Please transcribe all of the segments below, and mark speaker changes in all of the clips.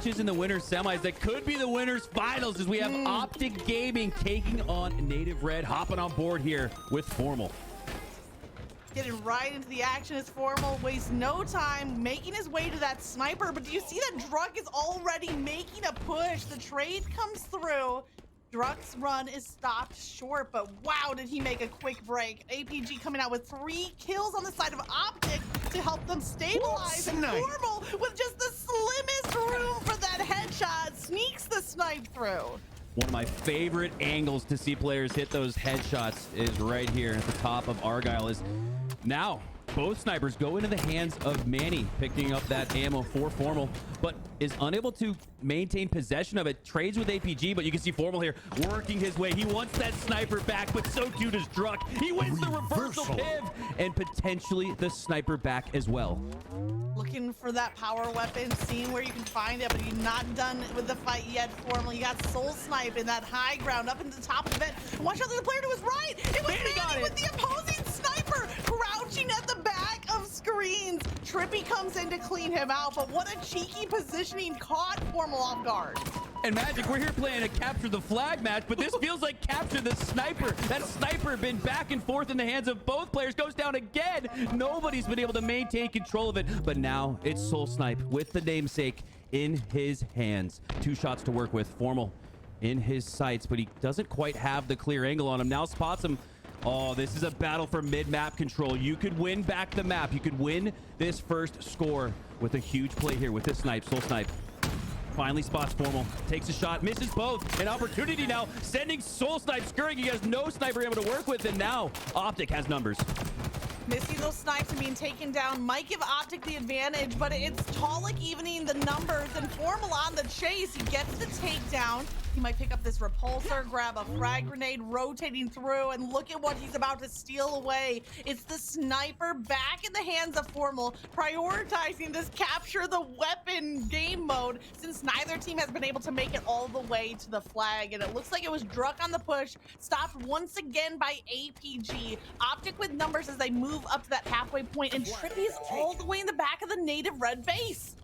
Speaker 1: matches in the winner's semis that could be the winner's finals as we have OpTic Gaming taking on Native Red, hopping on board here with Formal.
Speaker 2: Getting right into the action as Formal wastes no time, making his way to that sniper. But do you see that Druk is already making a push? The trade comes through. Druk's run is stopped short, but wow, did he make a quick break. APG coming out with 3 kills on the side of OpTic to help them stabilize. And Formal, with just the slimmest room for that headshot, sneaks the snipe through.
Speaker 1: One of my favorite angles to see players hit those headshots is right here at the top of Argyle. Is now both snipers go into the hands of Manny, picking up that ammo for Formal, but is unable to maintain possession of it. Trades with APG, but you can see Formal here working his way. He wants that sniper back, but so too does Druk. He wins the reversal piv and potentially the sniper back as well.
Speaker 2: Looking for that power weapon, seeing where you can find it, but you're not done with the fight yet, Formal. You got Soul Snipe in that high ground up into the top of the vent. Watch out, there's a player to his right. It was Manny with the opposing sniper crouching at the back of screens. Trippy comes in to clean him out, but what a cheeky positioning, caught Formal off guard.
Speaker 1: And Magic, we're here playing a capture the flag match, but this feels like capture the sniper. That sniper been back and forth in the hands of both players, goes down again. Nobody's been able to maintain control of it, but now it's Soul Snipe with the namesake in his hands. 2 shots to work with. Formal in his sights, but he doesn't quite have the clear angle on him. Now spots him. Oh, this is a battle for mid-map control. You could win back the map. You could win this first score with a huge play here with this snipe. Soul Snipe finally spots Formal, takes a shot, misses both. An opportunity now, sending Soul Snipe scurrying. He has no sniper able to work with, and now OpTic has numbers.
Speaker 2: Missing those snipes and being taken down might give OpTic the advantage, but it's Talik evening the numbers and Formal on the chase. He gets the takedown. He might pick up this repulsor, grab a frag grenade, rotating through, and look at what he's about to steal away. It's the sniper back in the hands of Formal, prioritizing this capture the weapon game mode since neither team has been able to make it all the way to the flag. And it looks like it was Druk on the push, stopped once again by APG. OpTic with numbers as they move up to that halfway point, and Trippy's all the way in the back of the Native Red base.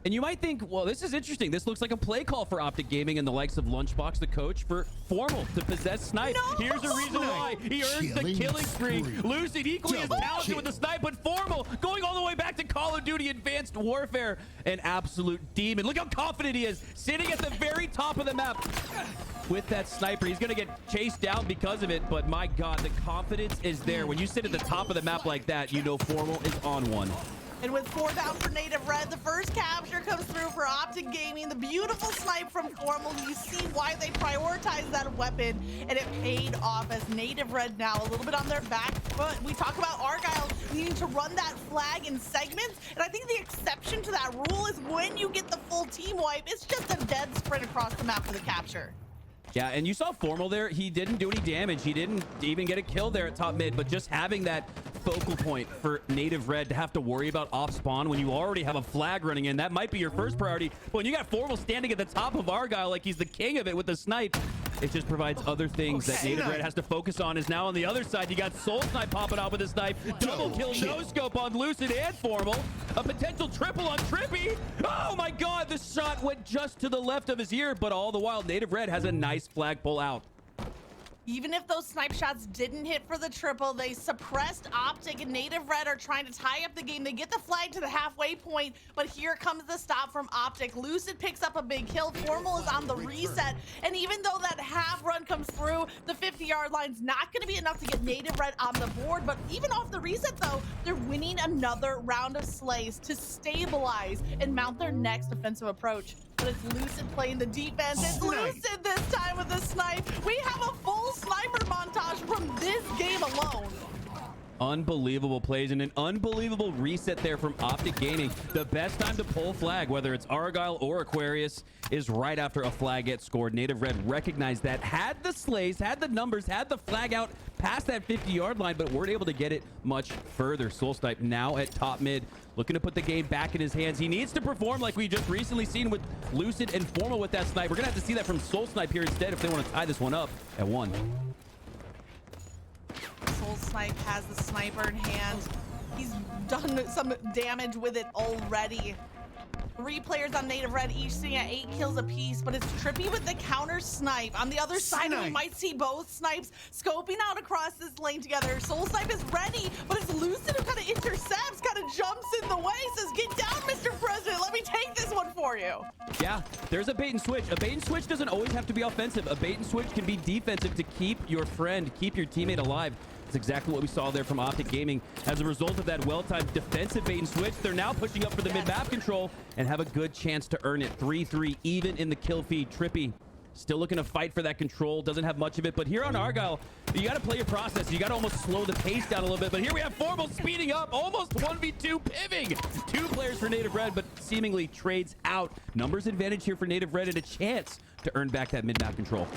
Speaker 1: And you might think, well, this is interesting. This looks like a play call for OpTic Gaming and the likes of Lunchbox, the coach, for Formal to possess snipe.
Speaker 2: No!
Speaker 1: Here's a reason why. He earns the killing spree. Lucid equally as talented with the snipe, but Formal going all the way back to Call of Duty Advanced Warfare. An absolute demon. Look how confident he is, sitting at the very top of the map with that sniper. He's going to get chased down because of it, but my God, the confidence is there. When you sit at the top of the map like that, you know Formal is on one.
Speaker 2: And with 4 down for Native Red, the first capture comes through for OpTic Gaming. The beautiful snipe from Formal. You see why they prioritize that weapon, and it paid off as Native Red now a little bit on their back foot. We talk about Argyle needing to run that flag in segments, and I think the exception to that rule is when you get the full team wipe, it's just a dead sprint across the map for the capture.
Speaker 1: Yeah, and you saw Formal there. He didn't do any damage. He didn't even get a kill there at top mid, but just having that focal point for Native Red to have to worry about off spawn when you already have a flag running in, that might be your first priority. But when you got Formal standing at the top of Argyle like he's the king of it with the snipe, it just provides other things that Native Red has to focus on. Is now on the other side, you got Soul Snipe popping off with a snipe. Double kill, no scope on Lucid and Formal. A potential triple on Trippy. Oh my God, the shot went just to the left of his ear, but all the while, Native Red has a nice flag pull out.
Speaker 2: Even if those snipe shots didn't hit for the triple, they suppressed OpTic, and Native Red are trying to tie up the game. They get the flag to the halfway point, but here comes the stop from OpTic. Lucid picks up a big kill. Formal is on the reset, and even though that half run comes through, the 50-yard line's not going to be enough to get Native Red on the board. But even off the reset, though, they're winning another round of slays to stabilize and mount their next offensive approach. But it's Lucid playing the defense. It's Lucid this time with the snipe. We have a full sniper montage from this game alone.
Speaker 1: Unbelievable plays and an unbelievable reset there from OpTic Gaming. The best time to pull flag, whether it's Argyle or Aquarius, is right after a flag gets scored. Native Red recognized that, had the slays, had the numbers, had the flag out past that 50-yard line, but weren't able to get it much further. Soul Snipe now at top mid, looking to put the game back in his hands. He needs to perform like we just recently seen with Lucid and Formal with that snipe. We're gonna have to see that from Soul Snipe here instead if they want to tie this one up at 1.
Speaker 2: Soul Snipe has the sniper in hand. He's done some damage with it already. 3 players on Native Red, each sitting at 8 kills apiece, but it's Trippy with the counter snipe. On the other side, we might see both snipes scoping out across this lane together. Soul Snipe is ready, but it's Lucid who kind of intercepts, kind of jumps in the way, says, get down, Mr. President, let me take this one for you.
Speaker 1: Yeah, there's a bait and switch. A bait and switch doesn't always have to be offensive. A bait and switch can be defensive to keep your friend, keep your teammate alive. That's exactly what we saw there from OpTic Gaming. As a result of that well-timed defensive bait and switch, they're now pushing up for the mid-map control and have a good chance to earn it. 3-3 even in the kill feed. Trippy still looking to fight for that control. Doesn't have much of it, but here on Argyle, you got to play your process. You got to almost slow the pace down a little bit. But here we have Formal speeding up, almost 1v2 piving. 2 players for Native Red, but seemingly trades out. Numbers advantage here for Native Red and a chance to earn back that mid-map control.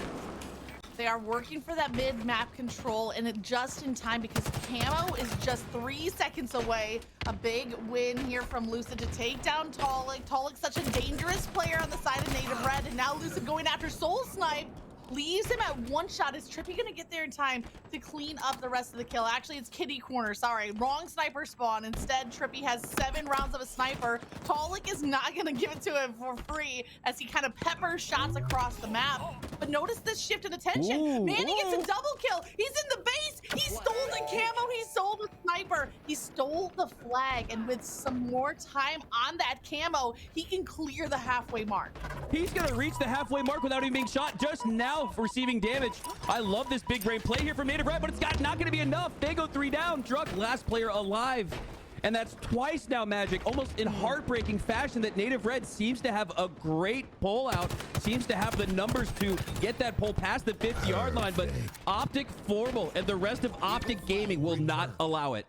Speaker 2: They are working for that mid-map control, and it just in time because Camo is just 3 seconds away. A big win here from Lucid to take down Tolic. Tolic's such a dangerous player on the side of Native Red, and now Lucid going after Soul Snipe. Leaves him at 1 shot. Is Trippy gonna get there in time to clean up the rest of the kill? Actually, it's kitty corner. Sorry, wrong sniper spawn. Instead, Trippy has 7 rounds of a sniper. Tolic is not gonna give it to him for free as he kind of peppers shots across the map. But notice this shift in attention. Manny gets a double kill. He's in the base. He stole the camo. He stole the sniper. He stole the flag. And with some more time on that camo, he can clear the halfway mark.
Speaker 1: He's gonna reach the halfway mark without even being shot just now, receiving damage. I love this big brain play here from Native Red, but it's not going to be enough. They go 3 down. Druk, last player alive. And that's twice now, Magic, almost in heartbreaking fashion, that Native Red seems to have a great pull out, seems to have the numbers to get that pull past the 50-yard line, but OpTic, Formal, and the rest of OpTic Gaming will not allow it.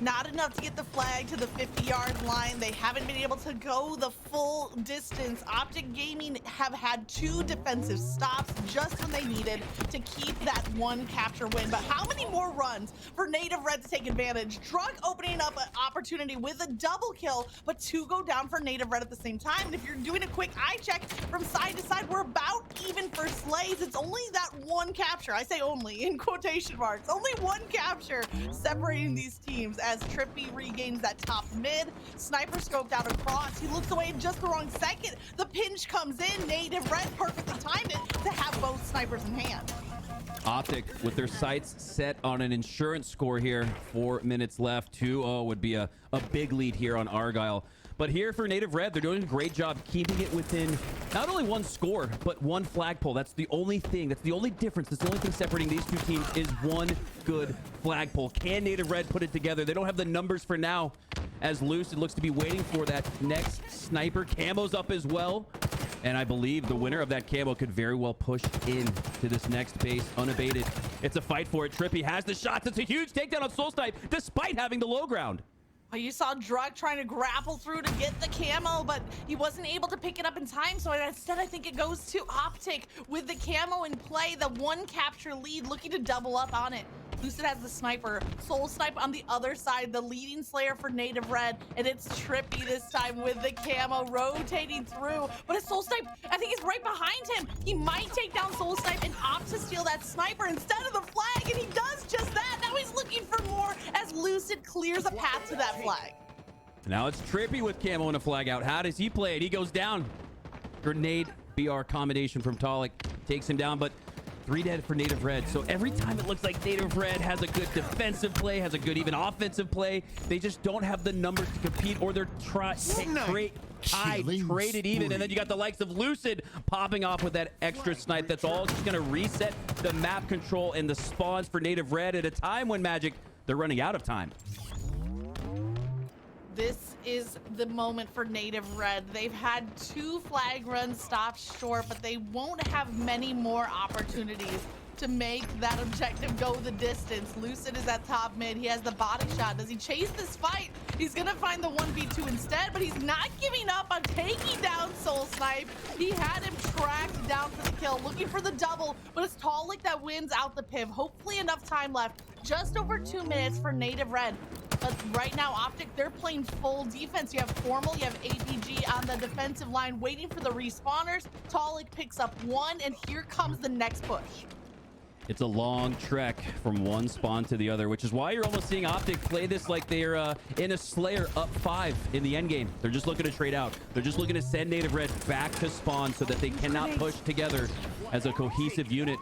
Speaker 2: Not enough to get the flag to the 50-yard line. They haven't been able to go the full distance. OpTic Gaming have had 2 defensive stops just when they needed to keep that 1 capture win. But how many more runs for Native Red to take advantage? Druk opening up an opportunity with a double kill, but 2 go down for Native Red at the same time. And if you're doing a quick eye check from side to side, we're about even for slays. It's only that 1 capture. I say only in quotation marks. Only 1 capture separating these teams as Trippy regains that top mid. Sniper scoped out across. He looks away in just the wrong second. The pinch comes in. Native Red perfectly timed it to have both snipers in hand.
Speaker 1: OpTic with their sights set on an insurance score here. 4 minutes left. 2-0 would be a big lead here on Argyle. But here for Native Red, they're doing a great job keeping it within not only 1 score, but 1 flagpole. That's the only thing. That's the only difference. That's the only thing separating these 2 teams is 1 good flagpole. Can Native Red put it together? They don't have the numbers for now, as Lucid looks to be waiting for that next sniper. Camo's up as well. And I believe the winner of that camo could very well push in to this next base unabated. It's a fight for it. Trippy has the shots. It's a huge takedown on Soul Snipe, despite having the low ground.
Speaker 2: You saw Druk trying to grapple through to get the camo, but he wasn't able to pick it up in time. So instead, I think it goes to OpTic with the camo in play. The 1 capture lead, looking to double up on it. Lucid has the sniper. Soul Snipe on the other side, the leading slayer for Native Red. And it's Trippy this time with the camo rotating through. But it's Soul Snipe, I think he's right behind him. He might take down Soul Snipe and opt to steal that sniper instead of the flag. And he does just that. Now he's looking for more as Lucid clears a path to that flag.
Speaker 1: Now it's Trippy with camo and a flag out. How does he play it? He goes down. Grenade BR combination from Tolic takes him down, but 3 dead for Native Red. So every time it looks like Native Red has a good defensive play, has a good even offensive play, they just don't have the numbers to compete, or they're traded even. And then you got the likes of Lucid popping off with that extra snipe. That's all just going to reset the map control and the spawns for Native Red at a time when Magic, they're running out of time.
Speaker 2: This is the moment for Native Red. They've had 2 flag runs stopped short, but they won't have many more opportunities to make that objective go the distance. Lucid is at top mid. He has the body shot. Does he chase this fight? He's gonna find the 1v2 instead, but he's not giving up on taking down Soul Snipe. He had him tracked down for the kill, looking for the double, but it's Tolic that wins out the piv. Hopefully enough time left. Just over 2 minutes for Native Red. But right now, OpTic, they're playing full defense. You have Formal, you have APG on the defensive line waiting for the respawners. Tolic picks up 1, and here comes the next push.
Speaker 1: It's a long trek from one spawn to the other, which is why you're almost seeing OpTic play this like they're in a Slayer up 5 in the end game. They're just looking to trade out. They're just looking to send Native Red back to spawn so that they cannot push together as a cohesive unit.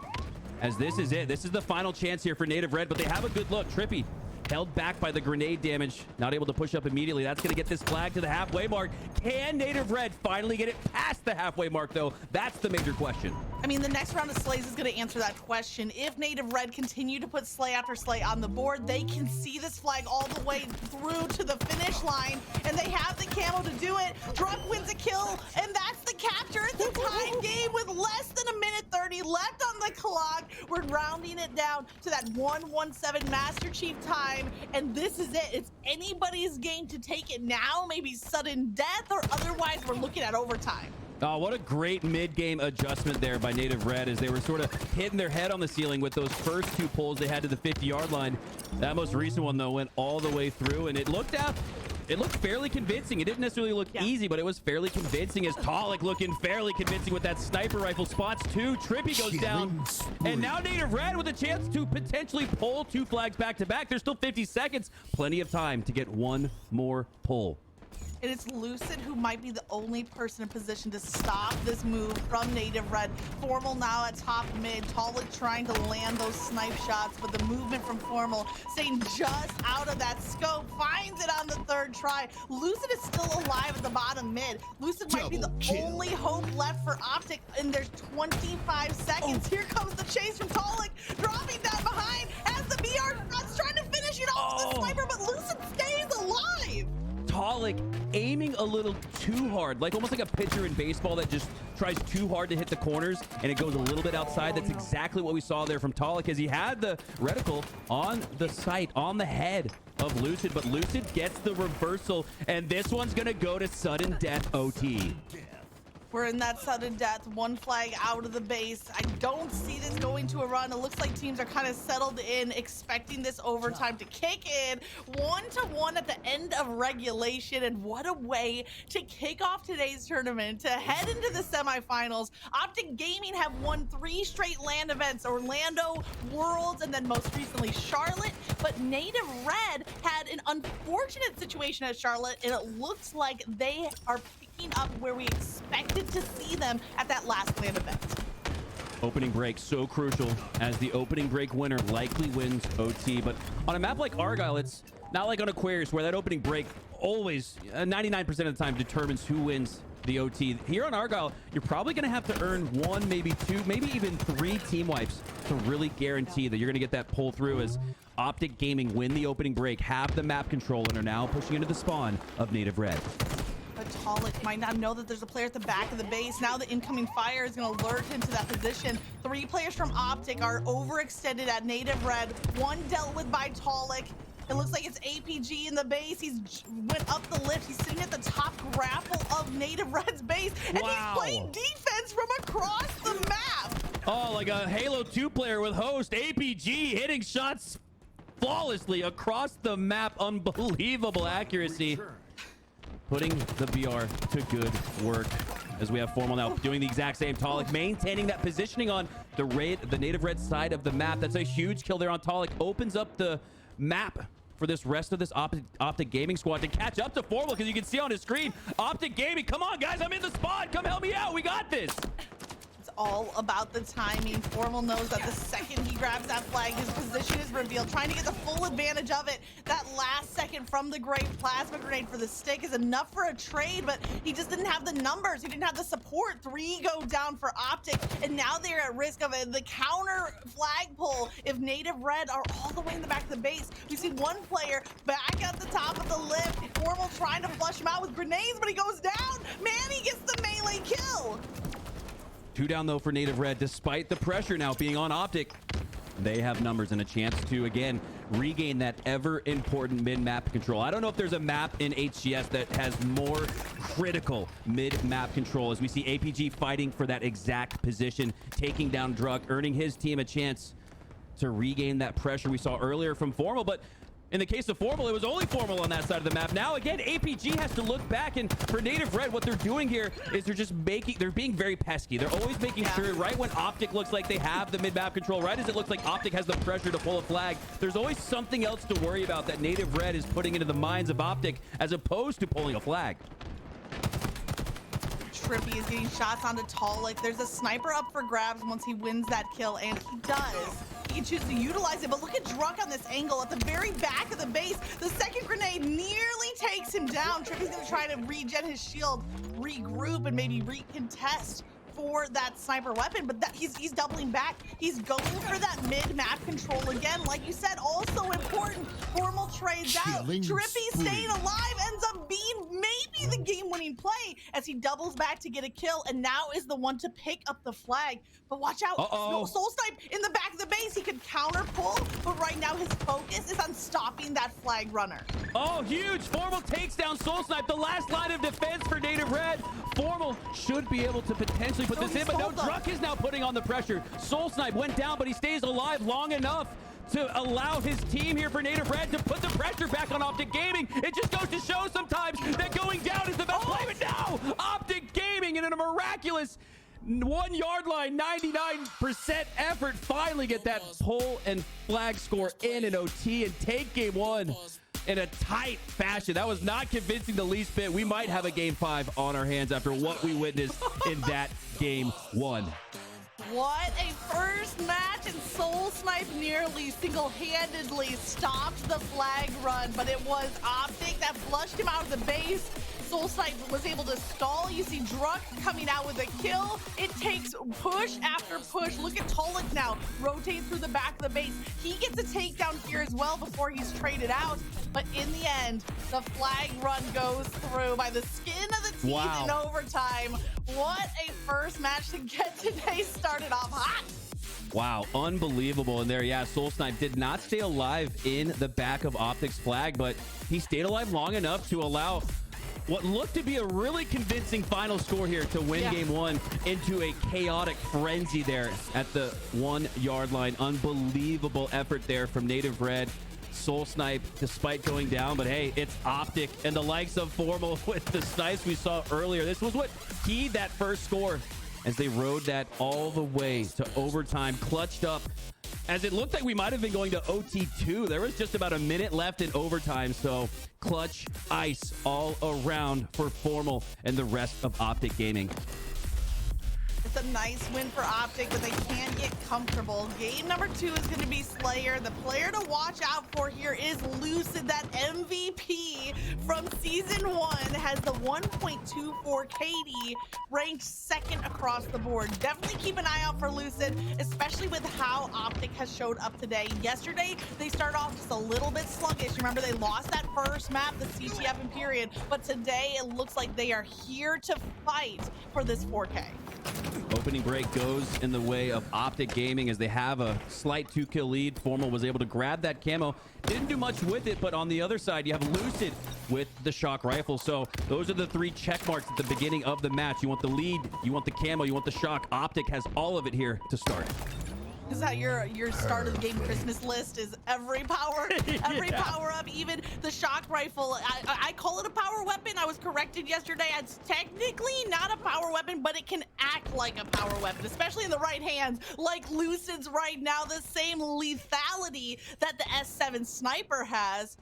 Speaker 1: As this is it. This is the final chance here for Native Red, but they have a good look. Trippy held back by the grenade damage, not able to push up immediately. That's going to get this flag to the halfway mark. Can Native Red finally get it past the halfway mark, though? That's the major question.
Speaker 2: I mean, the next round of slays is going to answer that question. If Native Red continue to put slay after slay on the board, they can see this flag all the way through to the finish line, and they have the camo to do it. Drunk wins a kill, and that's the capture. It's a time game with less than a minute 30 left on the clock. We're rounding it down to that 1:17 Master Chief time, and this is it. It's anybody's game to take it now, maybe sudden death, or otherwise we're looking at overtime.
Speaker 1: Oh, what a great mid-game adjustment there by Native Red as they were sort of hitting their head on the ceiling with those first 2 pulls they had to the 50-yard line. That most recent one, though, went all the way through, and it looked fairly convincing. It didn't necessarily look easy, but it was fairly convincing as Tolic looking fairly convincing with that sniper rifle. Spots 2. Trippy goes down. And now Native Red with a chance to potentially pull 2 flags back to back. There's still 50 seconds. Plenty of time to get one more pull.
Speaker 2: And it's Lucid who might be the only person in position to stop this move from Native Red. Formal now at top mid. Tolic trying to land those snipe shots, but the movement from Formal staying just out of that scope. Finds it on the 3rd try. Lucid is still alive at the bottom mid. Lucid might be the only hope left for OpTic, and there's 25 seconds. Here comes the chase from Tolic, dropping down behind as the BR shots trying to finish it off with the sniper, but Lucid stays alive.
Speaker 1: Tolic aiming a little too hard, like almost like a pitcher in baseball that just tries too hard to hit the corners and it goes a little bit outside. That's exactly what we saw there from Tolic as he had the reticle on the sight, on the head of Lucid, but Lucid gets the reversal, and this one's gonna go to sudden death OT.
Speaker 2: We're in that sudden death, 1 flag out of the base. I don't see this going to a run. It looks like teams are kind of settled in, expecting this overtime to kick in. 1-1 at the end of regulation, and what a way to kick off today's tournament, to head into the semifinals. OpTic Gaming have won 3 straight LAN events, Orlando, Worlds, and then most recently Charlotte. But Native Red had an unfortunate situation at Charlotte, and it looks like they are picking up where we expected to see them at that last LAN event.
Speaker 1: Opening break so crucial as the opening break winner likely wins OT, but on a map like Argyle, it's not like on Aquarius where that opening break always 99% of the time determines who wins the OT. Here on Argyle, you're probably going to have to earn 1, maybe 2, maybe even 3 team wipes to really guarantee that you're going to get that pull through as OpTic Gaming win the opening break, have the map control, and are now pushing into the spawn of Native Red.
Speaker 2: But Tolic might not know that there's a player at the back of the base. Now the incoming fire is going to alert him to that position. 3 players from OpTic are overextended at Native Red. 1 dealt with by Tolic. It looks like it's APG in the base. He's went up the lift. He's sitting at the top grapple of Native Red's base. And he's playing defense from across the map.
Speaker 1: Oh, like a Halo 2 player with host. APG hitting shots flawlessly across the map. Unbelievable accuracy. Putting the BR to good work as we have Formal now doing the exact same. Tolic maintaining that positioning on the Native Red side of the map. That's a huge kill there on Tolic. Opens up the map for this rest of this OpTic Gaming squad to catch up to Formal, because you can see on his screen, OpTic Gaming, come on guys, I'm in the spawn, come help me out, we got this.
Speaker 2: All about the timing. Formal knows that the second he grabs that flag, his position is revealed, trying to get the full advantage of it. That last second from the great plasma grenade for the stick is enough for a trade, but he just didn't have the numbers. He didn't have the support. 3 go down for OpTic, and now they're at risk of the counter flag pull if Native Red are all the way in the back of the base. We see 1 player back at the top of the lift. Formal trying to flush him out with grenades, but he goes down. Manny gets the melee kill.
Speaker 1: 2 down though for Native Red, despite the pressure now being on OpTic. They have numbers and a chance to again regain that ever important mid-map control. I don't know if there's a map in HCS that has more critical mid-map control, as we see APG fighting for that exact position, taking down Drug, earning his team a chance to regain that pressure we saw earlier from Formal. But In the case of Formal, it was only Formal on that side of the map. Now, again, APG has to look back, and for Native Red, what they're doing here is they're being very pesky. They're always making sure right when OpTic looks like they have the mid-map control, right as it looks like OpTic has the pressure to pull a flag, there's always something else to worry about that Native Red is putting into the minds of OpTic as opposed to pulling a flag.
Speaker 2: Trippy is getting shots onto Talik. There's a sniper up for grabs once he wins that kill, and he does. He can choose to utilize it, but look at Drunk on this angle at the very back of the base. The second grenade nearly takes him down. Trippy's gonna try to regen his shield, regroup, and maybe recontest for that sniper weapon, but he's doubling back. He's going for that mid-map control again. Like you said, also important. Formal trades out. Trippy staying alive ends up being maybe the game-winning play as he doubles back to get a kill, and now is the one to pick up the flag. But watch out. Soul Snipe in the back of the base. He could counter pull, but right now his focus is on stopping that flag runner.
Speaker 1: Oh, huge. Formal takes down Soul Snipe, the last line of defense for Native Red. Formal should be able to potentially put this in, but no, Drunk is now putting on the pressure. Soul Snipe went down, but he stays alive long enough to allow his team here for Native Red to put the pressure back on OpTic Gaming. It just goes to show sometimes that going down is the best play, but now OpTic Gaming in a miraculous 1 yard line, 99% effort, finally get that pull and flag score in OT and take game one in a tight fashion. That was not convincing the least bit. We might have a game 5 on our hands after what we witnessed in that game 1.
Speaker 2: What a first match, and Soul Snipe nearly single-handedly stopped the flag run, but it was OpTic that flushed him out of the base. Soul Snipe was able to stall. You see Drunk coming out with a kill. It takes push after push. Look at Tolik now rotate through the back of the base. He gets a takedown here as well before he's traded out. But in the end, the flag run goes through by the skin of the teeth in overtime. What a first match to get today started off hot.
Speaker 1: Wow, unbelievable in there. Yeah, Soul Snipe did not stay alive in the back of OpTic's flag, but he stayed alive long enough to allow what looked to be a really convincing final score here to win game 1 into a chaotic frenzy there at the 1 yard line. Unbelievable effort there from Native Red. Soul Snipe, despite going down, but hey, it's OpTic and the likes of Formal with the snipes we saw earlier. This was what keyed that first score as they rode that all the way to overtime, clutched up. As it looked like we might have been going to OT2. There was just about a minute left in overtime, so clutch ice all around for Formal and the rest of OpTic Gaming.
Speaker 2: It's a nice win for OpTic, but they can't get comfortable. Game number 2 is going to be Slayer. The player to watch out for here is Lucid, that MVP from Season 1, has the 1.24 KD, ranked 2nd across the board. Definitely keep an eye out for Lucid, especially with how OpTic has showed up today. Yesterday, they started off just a little bit sluggish. Remember, they lost that first map, the CTF in period, but today it looks like they are here to fight for this 4K.
Speaker 1: Opening break goes in the way of OpTic Gaming as they have a slight 2-kill lead. Formal was able to grab that camo. Didn't do much with it, but on the other side, you have Lucid with the shock rifle. So those are the 3 check marks at the beginning of the match. You want the lead, you want the camo, you want the shock. OpTic has all of it here to start.
Speaker 2: Is that your start of the game Christmas list is every power, every power up, even the shock rifle. I call it a power weapon. I was corrected yesterday. It's technically not a power weapon, but it can act like a power weapon, especially in the right hands, like Lucid's right now. The same lethality that the S7 sniper has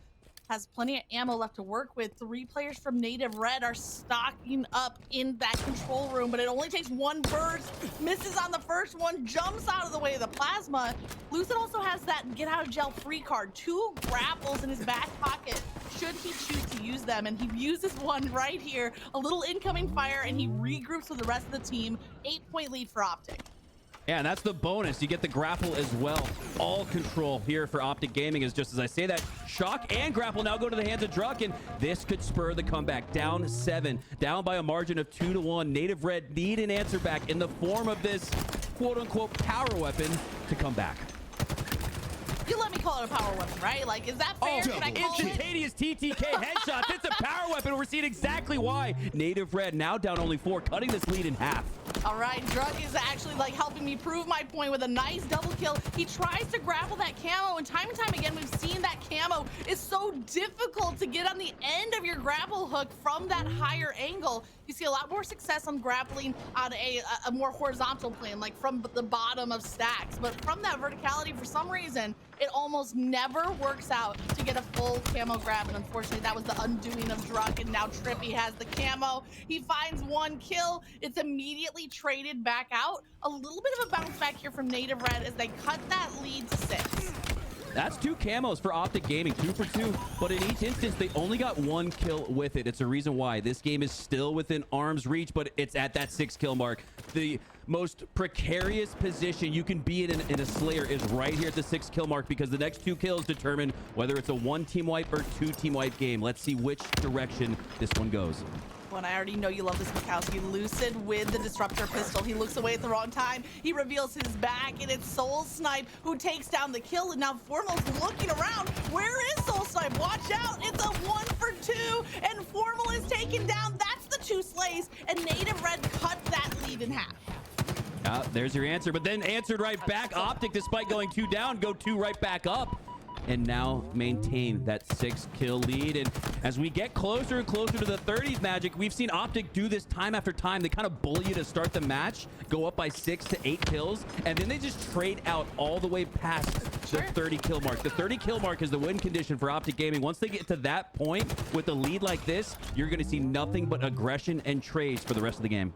Speaker 2: plenty of ammo left to work with. 3 players from Native Red are stocking up in that control room, but it only takes 1 burst. Misses on the first one, jumps out of the way of the plasma. Lucid also has that get out of jail free card, 2 grapples in his back pocket should he choose to use them, and he uses one right here. A little incoming fire, and he regroups with the rest of the team. 8-point lead for OpTic.
Speaker 1: Yeah, and that's the bonus. You get the grapple as well. All control here for OpTic Gaming is just as I say that. Shock and grapple now go to the hands of Drunk, and this could spur the comeback. Down 7, down by a margin of 2-1. Native Red need an answer back in the form of this quote-unquote power weapon to come back.
Speaker 2: You let me call it a power weapon, right? Like, is that fair? Can I call
Speaker 1: instantaneous TTK headshots. It's a power weapon. We're seeing exactly why. Native Red now down only 4, cutting this lead in half.
Speaker 2: All right, Drug is actually like helping me prove my point with a nice double kill. He tries to grapple that camo, and time again, we've seen that camo is so difficult to get on the end of your grapple hook from that higher angle. You see a lot more success on grappling on a more horizontal plane, like from the bottom of stacks. But from that verticality, for some reason, it almost never works out to get a full camo grab. And unfortunately, that was the undoing of Drug. And now Trippy has the camo. He finds one kill. It's immediately traded back out. A little bit of a bounce back here from Native Red as they cut that lead to 6.
Speaker 1: That's 2 camos for OpTic Gaming, 2 for 2, but in each instance, they only got 1 kill with it. It's a reason why this game is still within arm's reach, but it's at that 6 kill mark. The most precarious position you can be in a Slayer is right here at the 6 kill mark, because the next 2 kills determine whether it's a 1 team wipe or 2 team wipe game. Let's see which direction this one goes.
Speaker 2: And I already know you love this Mikowski. Lucid with the disruptor pistol. He looks away at the wrong time. He reveals his back, and it's Soul Snipe who takes down the kill. And now Formal's looking around. Where is Soul Snipe? Watch out. It's a 1 for 2, and Formal is taken down. That's the 2 slays, and Native Red cut that lead in half.
Speaker 1: There's your answer, but then answered right back. OpTic, despite going 2 down, go 2 right back up, and now maintain that 6 kill lead. And as we get closer and closer to the 30s, Magic, we've seen OpTic do this time after time. They kind of bully you to start the match, go up by 6 to 8 kills, and then they just trade out all the way past the 30 kill mark. The 30 kill mark is the win condition for OpTic Gaming. Once they get to that point with a lead like this, you're going to see nothing but aggression and trades for the rest of the game.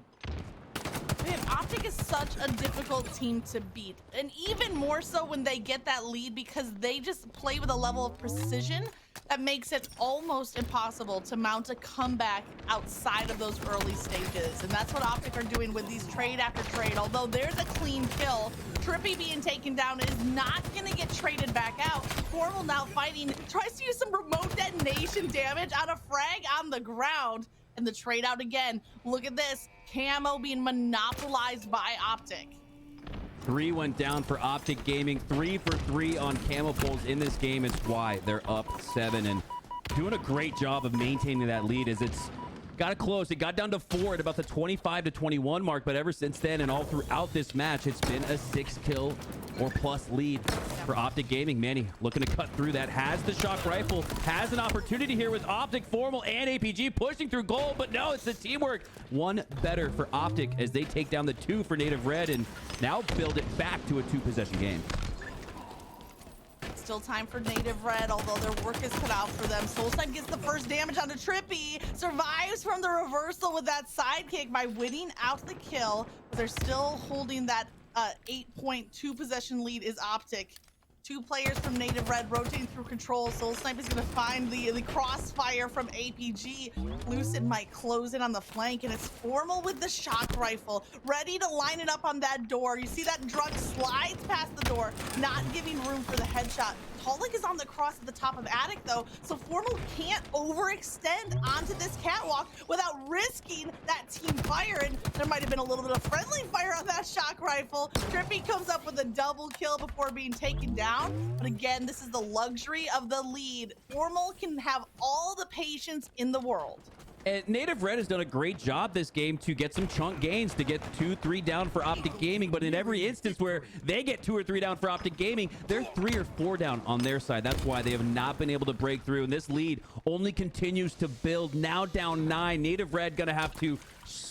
Speaker 2: Man, OpTic is such a difficult team to beat, and even more so when they get that lead, because they just play with a level of precision that makes it almost impossible to mount a comeback outside of those early stages. And that's what OpTic are doing with these trade after trade. Although there's a clean kill, Trippy being taken down is not going to get traded back out. Formal now fighting, tries to use some remote detonation damage on a frag on the ground. And the trade out again. Look at this. Camo being monopolized by OpTic.
Speaker 1: 3 went down for OpTic Gaming. 3 for 3 on camo pulls in this game. It's why they're up 7 and doing a great job of maintaining that lead as it's got close. It got down to 4 at about the 25 to 21 mark, but ever since then and all throughout this match, it's been a 6 kill or plus lead for OpTic Gaming. Manny looking to cut through that, has the shock rifle, has an opportunity here with OpTic, Formal, and APG pushing through goal, but no, it's the teamwork. 1 better for OpTic as they take down the 2 for Native Red and now build it back to a 2-possession game.
Speaker 2: Still time for Native Red, although their work is cut out for them. Soulside gets the first damage onto Trippy, survives from the reversal with that sidekick by winning out the kill, but they're still holding that 8.2 possession lead is OpTic. 2 players from Native Red rotating through control. Soul Snipe is going to find the crossfire from APG. Lucid might close in on the flank, and it's Formal with the shock rifle, ready to line it up on that door. You see that Drug slides past the door, not giving room for the headshot. Talik is on the cross at the top of Attic, though, so Formal can't overextend onto this catwalk without risking that team fire, and there might have been a little bit of friendly fire on that shock rifle. Trippy comes up with a double kill before being taken down, but again, this is the luxury of the lead. Formal can have all the patience in the world.
Speaker 1: And Native Red has done a great job this game to get some chunk gains, to get 2-3 down for OpTic Gaming. But in every instance where they get 2 or 3 down for OpTic Gaming, they're 3 or 4 down on their side. That's why they have not been able to break through. And this lead only continues to build. Now down 9. Native Red going to have to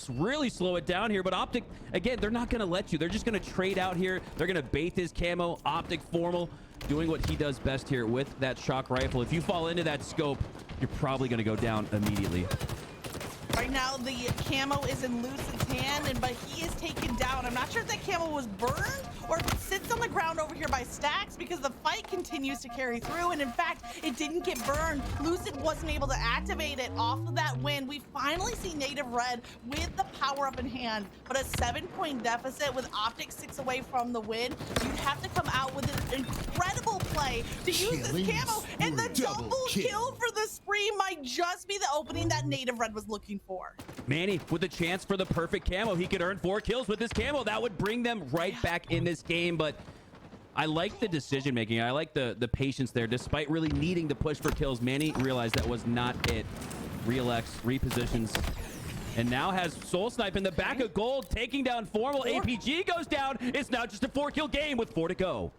Speaker 1: really slow it down here. But OpTic, again, they're not going to let you. They're just going to trade out here. They're going to bait this camo. OpTic Formal doing what he does best here with that shock rifle. If you fall into that scope, you're probably going to go down immediately.
Speaker 2: Right now, the camo is in Lucid's hand, but he is taken down. I'm not sure if that camo was burned or if it sits on the ground over here by Stacks, because the fight continues to carry through. And in fact, it didn't get burned. Lucid wasn't able to activate it off of that win. We finally see Native Red with the power up in hand, but a 7-point deficit with OpTic 6 away from the win. You'd have to come out with an incredible play to use this camo, and the double kill for the spree might just be the opening that Native Red was looking for.
Speaker 1: Manny with a chance for the perfect camo. He could earn 4 kills with this camo. That would bring them right back in this game. But I like the decision making. I like the patience there. Despite really needing to push for kills, Manny realized that was not it. Real X repositions And now has Soul Snipe in the back of gold, taking down Formal. APG goes down. It's now just a 4-kill game with 4 to go.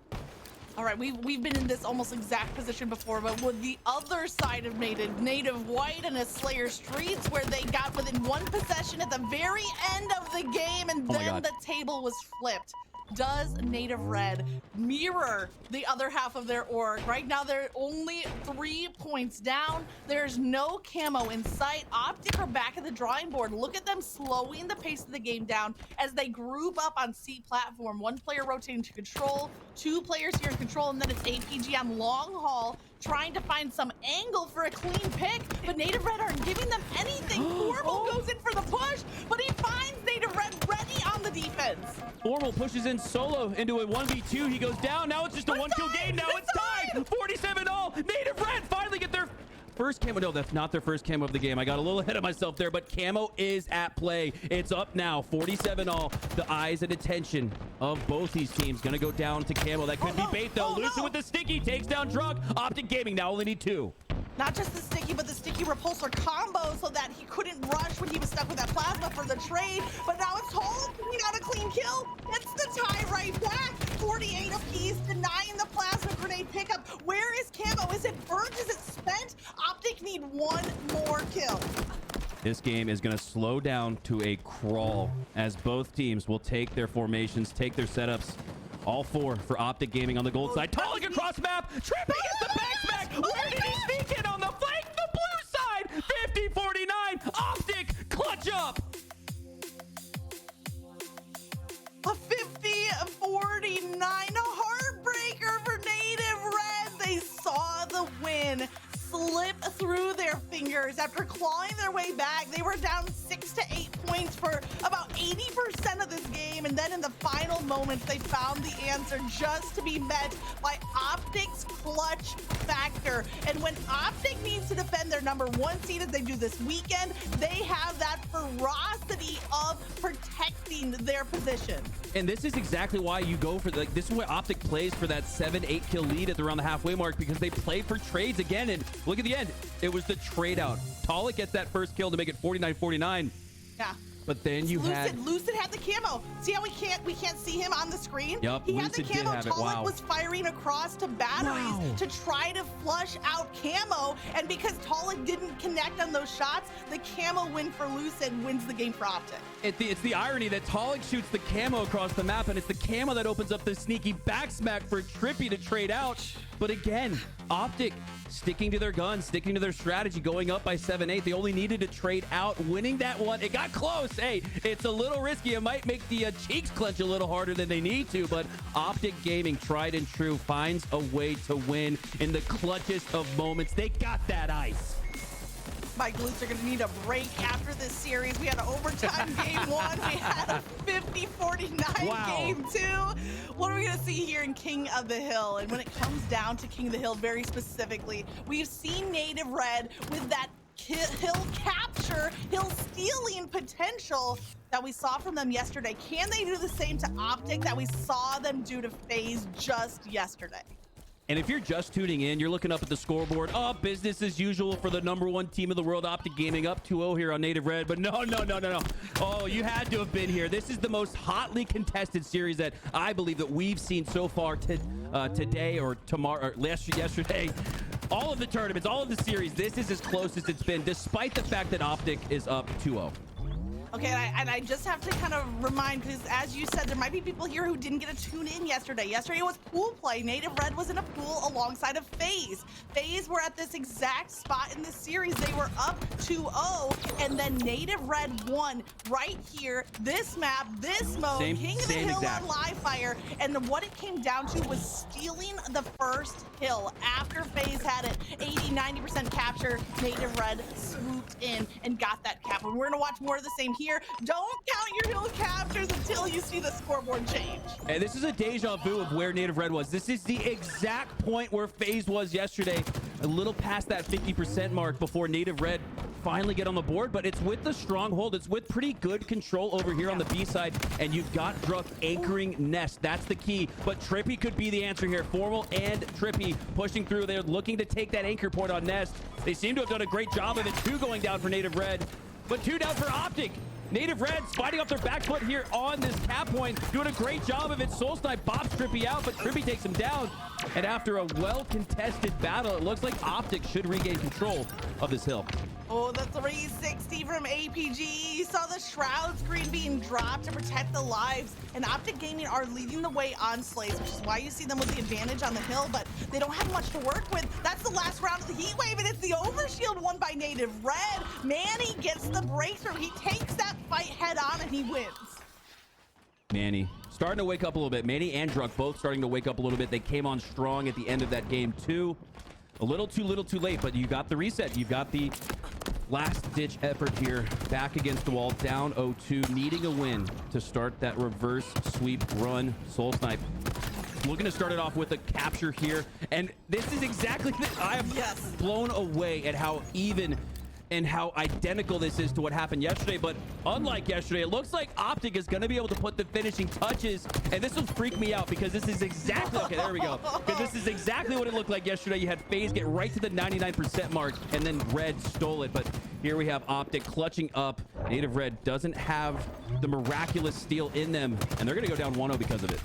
Speaker 2: All right, we've been in this almost exact position before, but with the other side of Native White and a Slayer Streets, where they got within 1 possession at the very end of the game, and then the table was flipped. Does Native Red mirror the other half of their org? Right now, they're only 3 points down. There's no camo in sight. OpTic are back at the drawing board. Look at them slowing the pace of the game down as they group up on C platform. 1 player rotating to control, 2 players here in control, and then it's APG on long haul, trying to find some angle for a clean pick, but Native Red aren't giving them anything. Formal goes in for the push, but he finds Native Red ready on the defense.
Speaker 1: Formal pushes in solo into a 1v2. He goes down. Now it's just a 1-kill game. Now it's tied. 47-all. Native Red finally get their first camo. No, that's not their first camo of the game. I got a little ahead of myself there, but camo is at play. It's up now. 47-all. The eyes and attention of both these teams going to go down to camo. That could be bait, though. Lucid with the sticky takes down Drug. OpTic Gaming now only need 2.
Speaker 2: Not just the sticky, but the sticky repulsor combo so that he couldn't rush when he was stuck with that plasma for the trade. But now it's Toll. He got a clean kill. It's the tie right back. 48 apiece, denying the plasma grenade pickup. Where is camo? Is it burnt? Is it spent? OpTic need 1 more kill.
Speaker 1: This game is going to slow down to a crawl as both teams will take their formations, take their setups. All 4 for OpTic Gaming on the gold side. Tolling across map. Trippy gets the back smack. Where did he sneak in on the flank? The blue side. 50-49. OpTic clutch up.
Speaker 2: A 50-49. A heartbreaker for Native Red. They saw the win slip through their fingers after clawing their way back. They were down 6 to 8 points for about 80% of this game, and then in the final moments they found the answer just to be met by OpTic's clutch factor. And when OpTic needs to defend their #1 seed, as they do this weekend, they have that ferocity of protecting their position.
Speaker 1: And this is exactly why you go for this is why OpTic plays for that 7-8 kill lead at around the halfway mark, because they play for trades again. And look at the end. It was the trade out. Tollick gets that first kill to make it 49-49.
Speaker 2: Yeah.
Speaker 1: But then you
Speaker 2: Lucid had the camo. See how we can't see him on the screen?
Speaker 1: Yep,
Speaker 2: he had the
Speaker 1: Lucid did
Speaker 2: camo.
Speaker 1: have it.
Speaker 2: Tollick
Speaker 1: Wow.
Speaker 2: was firing across to batteries to try to flush out camo, and because Tollick didn't connect on those shots, the camo win for Lucid wins the game for OpTic.
Speaker 1: It's the irony that Tollick shoots the camo across the map, and it's the camo that opens up the sneaky backsmack for Trippy to trade out. But again, OpTic sticking to their guns, sticking to their strategy, going up by 7-8. They only needed to trade out, winning that one. It got close. Hey, it's a little risky. It might make the cheeks clench a little harder than they need to, but OpTic Gaming, tried and true, finds a way to win in the clutchest of moments. They got that ice.
Speaker 2: My glutes are going to need a break after this series. We had an overtime game 1. We had a 50-49 game 2. What are we going to see here in King of the Hill? And when it comes down to King of the Hill very specifically, we've seen Native Red with that hill capture, hill stealing potential that we saw from them yesterday. Can they do the same to OpTic that we saw them do to FaZe just yesterday?
Speaker 1: And if you're just tuning in, you're looking up at the scoreboard. Oh, business as usual for the #1 team of the world, OpTic Gaming, up 2-0 here on Native Red. But no. Oh, you had to have been here. This is the most hotly contested series that I believe that we've seen so far today or tomorrow or yesterday. All of the tournaments, all of the series, this is as close as it's been, despite the fact that OpTic is up 2-0.
Speaker 2: Okay, and I just have to kind of remind, because as you said, there might be people here who didn't get to tune in yesterday. Yesterday was pool play. Native Red was in a pool alongside of FaZe. FaZe were at this exact spot in this series. They were up 2-0, and then Native Red won right here, this map, this mode, King of the Hill on live fire. And what it came down to was stealing the first hill after FaZe had it. 80-90% capture. Native Red swooped in and got that cap. And we're going to watch more of the same here. Don't count your hill captures until you see the scoreboard change.
Speaker 1: And this is a deja vu of where Native Red was. This is the exact point where FaZe was yesterday, a little past that 50% mark before Native Red finally get on the board. But it's with the stronghold. It's with pretty good control over here on the B side, and you've got Druk anchoring Nest. That's the key. But Trippy could be the answer here. Formal and Trippy pushing through. They're looking to take that anchor point on Nest. They seem to have done a great job of it too, going down for Native Red. but 2 down for OpTic. Native Reds fighting off their back foot here on this cap point, doing a great job of it. Soul Snipe bops Trippy out, but Trippy takes him down. And after a well-contested battle, it looks like OpTic should regain control of this hill.
Speaker 2: Oh, the 360 from APG. You saw the shroud screen being dropped to protect the lives. And OpTic Gaming are leading the way on Slays, which is why you see them with the advantage on the hill, but they don't have much to work with. That's the last round of the heat wave, and it's the overshield won by Native Red. Manny gets the breakthrough. He takes that fight head on, and he wins.
Speaker 1: Manny starting to wake up a little bit. Manny and Drunk both starting to wake up a little bit. They came on strong at the end of that game too. A little too late, but you got the reset. You got the last-ditch effort here. Back against the wall, down 0-2, needing a win to start that reverse sweep run. Soul Snipe looking to start it off with a capture here. And this is exactly I am blown away at how even and how identical this is to what happened yesterday. But unlike yesterday, it looks like OpTic is going to be able to put the finishing touches. And this will freak me out because this is exactly, okay, there we go. Because this is exactly what it looked like yesterday. You had FaZe get right to the 99% mark, and then Red stole it. But here we have OpTic clutching up. Native Red doesn't have the miraculous steal in them, and they're going to go down 1-0 because of it.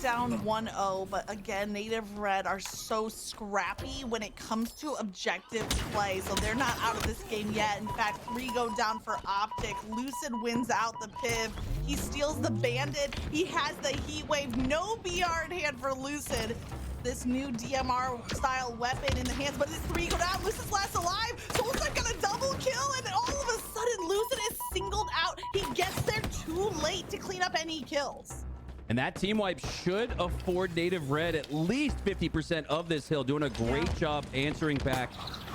Speaker 2: Down 1-0, but again, Native Red are so scrappy when it comes to objective play, so they're not out of this game yet. In fact, 3 go down for OpTic. Lucid wins out the piv. He steals the bandit. He has the heat wave. No BR in hand for Lucid. This new DMR style weapon in the hands, but it's 3 go down. Lucid's last alive. Soul's not gonna double kill, and all of a sudden, Lucid is singled out. He gets there too late to clean up any kills.
Speaker 1: And that team wipe should afford Native Red at least 50% of this hill. Doing a great job answering back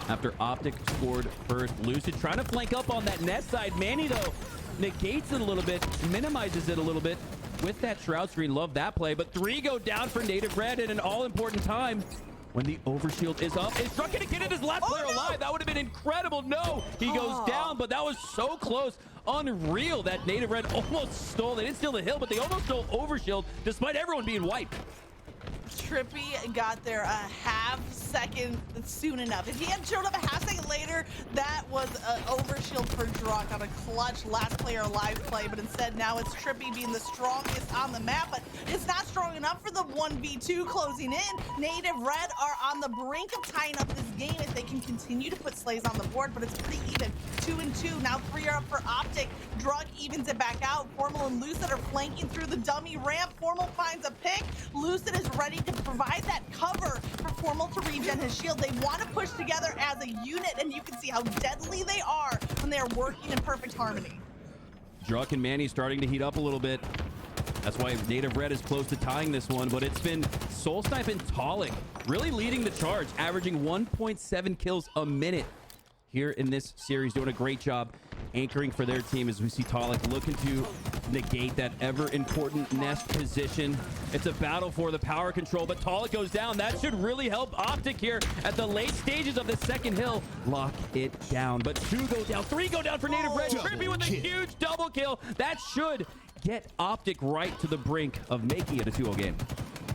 Speaker 1: after OpTic scored first. Lucid trying to flank up on that nest side. Manny, though, negates it a little bit, minimizes it a little bit with that shroud screen. Love that play. But 3 go down for Native Red at an all-important time. When the overshield is up, is Drunk gonna get it his last player alive? That would have been incredible. No, he goes down, but that was so close. Unreal that Native Red almost stole. They didn't steal the hill, but they almost stole overshield despite everyone being wiped.
Speaker 2: Trippy got there a half second soon enough. If he had showed up a half second later, that was an overshield for Drunk on a clutch last player alive play, but instead now it's Trippy being the strongest on the map, but it's not strong enough for the 1v2 closing in. Native Red are on the brink of tying up this game if they can continue to put Slays on the board, but it's pretty even. 2-2, now 3 are up for OpTic. Drunk evens it back out. Formal and Lucid are flanking through the dummy ramp. Formal finds a pick. Lucid is ready to provide that cover for Formal to regen his shield. They want to push together as a unit, and you can see how deadly they are when they are working in perfect harmony.
Speaker 1: Drunk and Manny starting to heat up a little bit. That's why Native Red is close to tying this one, but it's been Soul Snipe and Tolic really leading the charge, averaging 1.7 kills a minute here in this series, doing a great job anchoring for their team as we see Tolic looking to negate that ever important nest position. It's a battle for the power control, but Tolic goes down. That should really help OpTic here at the late stages of the second hill. Lock it down, but 2 go down, 3 go down for Native Red. Trippy with a huge double kill. That should get OpTic right to the brink of making it a 2-0 game.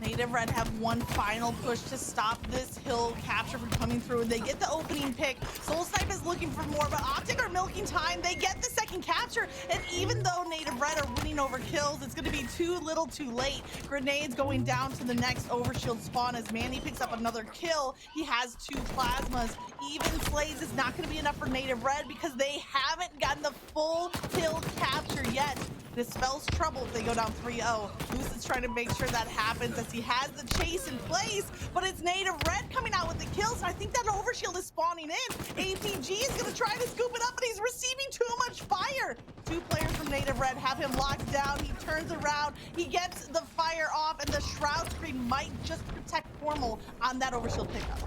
Speaker 2: Native Red have one final push to stop this hill capture from coming through. They get the opening pick. Soul Snipe is looking for more, but OpTic are milking time. They get the second capture, and even though Native Red are winning over kills, it's going to be too little too late. Grenades going down to the next overshield spawn as Manny picks up another kill. He has 2 plasmas. Even Slays is not going to be enough for Native Red because they haven't gotten the full hill capture yet. This spells trouble if they go down 3-0. Lucid's trying to make sure that happens as he has the chase in place, but it's Native Red coming out with the kills, and I think that overshield is spawning in. APG is going to try to scoop it up, but he's receiving too much fire. 2 players from Native Red have him locked down. He turns around, he gets the fire off, and the shroud screen might just protect Formal on that overshield pickup.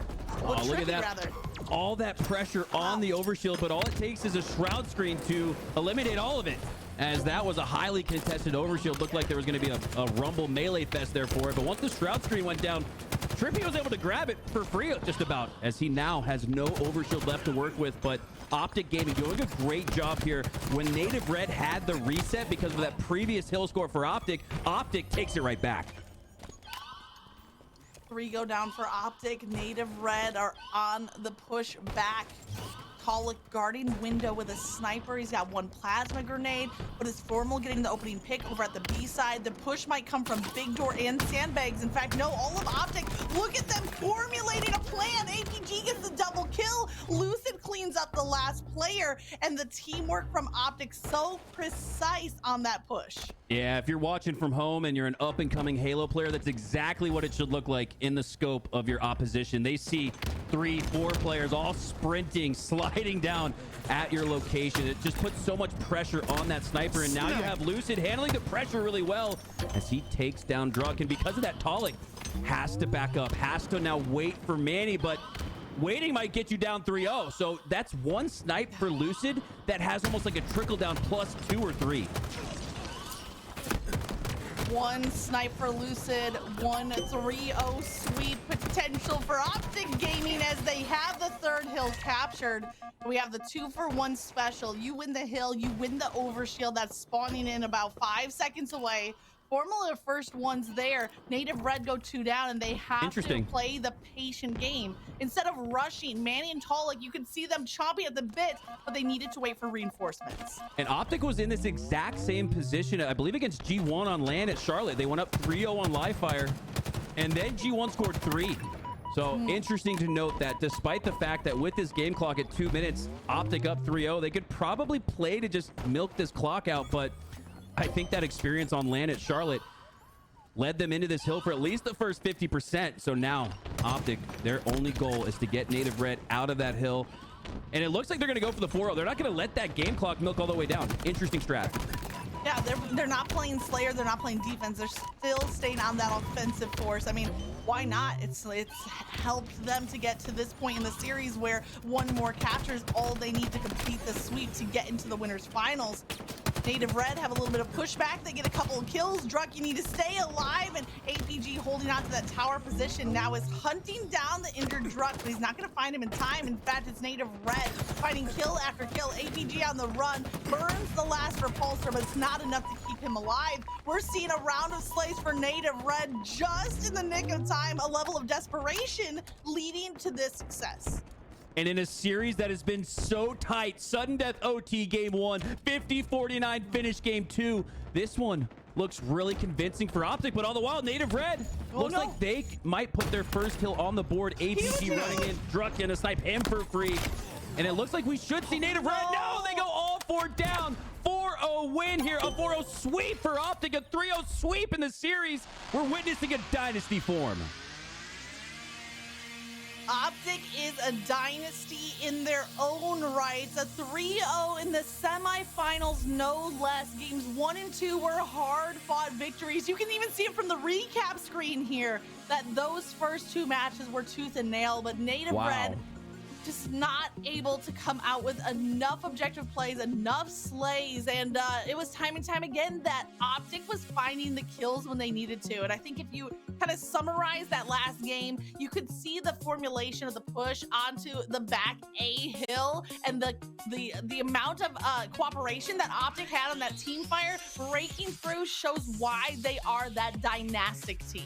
Speaker 1: Oh, look at that. Rather. All that pressure on the overshield, but all it takes is a shroud screen to eliminate all of it. As that was a highly contested overshield. Looked like there was going to be a rumble melee fest there for it. But once the shroud screen went down, Trippy was able to grab it for free just about, as he now has no overshield left to work with. But OpTic Gaming doing a great job here. When Native Red had the reset because of that previous hill score for OpTic, OpTic takes it right back.
Speaker 2: 3 go down for OpTic. Native Red are on the push back. Tolic guarding window with a sniper. He's got one plasma grenade, but is Formal getting the opening pick over at the B side. The push might come from Big Door and Sandbags. In fact, no, all of OpTic. Look at them formulating a plan. APG gets the double kill. Lucid cleans up the last player, and the teamwork from OpTic so precise on that push.
Speaker 1: Yeah, if you're watching from home and you're an up-and-coming Halo player, that's exactly what it should look like in the scope of your opposition. They see 3, 4 players all sprinting, sliding down at your location. It just puts so much pressure on that sniper, and now you have Lucid handling the pressure really well as he takes down Druk. And because of that, Tolic has to back up, has to now wait for Manny, but waiting might get you down 3-0. So that's one snipe for Lucid that has almost like a trickle-down plus 2 or 3.
Speaker 2: One snipe for Lucid, one 3-0 sweep potential for OpTic Gaming as they have the third hill captured. We have the 2-for-1 special. You win the hill, you win the overshield that's spawning in about 5 seconds away. Formal are first ones there. Native Red go 2 down, and they have to play the patient game. Instead of rushing, Manny and Tolic, you can see them chomping at the bit, but they needed to wait for reinforcements.
Speaker 1: And OpTic was in this exact same position, I believe, against G1 on land at Charlotte. They went up 3-0 on live fire, and then G1 scored 3. So interesting to note that despite the fact that with this game clock at 2 minutes, OpTic up 3-0, they could probably play to just milk this clock out, but I think that experience on land at Charlotte led them into this hill for at least the first 50%. So now OpTic, their only goal is to get Native Red out of that hill. And it looks like they're going to go for the 4-0. They're not going to let that game clock milk all the way down. Interesting strat.
Speaker 2: Yeah, they're not playing Slayer. They're not playing defense. They're still staying on that offensive force. I mean, why not? It's helped them to get to this point in the series where one more capture is all they need to complete the sweep to get into the winners finals. Native Red have a little bit of pushback. They get a couple of kills. Druk, you need to stay alive. And APG holding on to that tower position now is hunting down the injured Druk, but he's not going to find him in time. In fact, it's Native Red fighting kill after kill. APG on the run, burns the last repulsor, but it's not enough to keep him alive. We're seeing a round of slays for Native Red just in the nick of time, a level of desperation leading to this success.
Speaker 1: And in a series that has been so tight, sudden death OT game 1, 50-49 finish game 2. This one looks really convincing for OpTic, but all the while, Native Red looks like they might put their first kill on the board. APG running in, Druk gonna snipe him for free. And it looks like we should see Native Red. No, they go all 4 down. 4-0 win here, a 4-0 sweep for OpTic, a 3-0 sweep in the series. We're witnessing a dynasty form.
Speaker 2: OpTic is a dynasty in their own rights. A 3-0 in the semifinals, no less. Games 1 and 2 were hard-fought victories. You can even see it from the recap screen here that those first 2 matches were tooth and nail, but Native Red just not able to come out with enough objective plays, enough slays, and it was time and time again that OpTic was finding the kills when they needed to. And I think if you kind of summarize that last game, you could see the formulation of the push onto the back A hill and the amount of cooperation that OpTic had on that team fire breaking through shows why they are that dynastic team.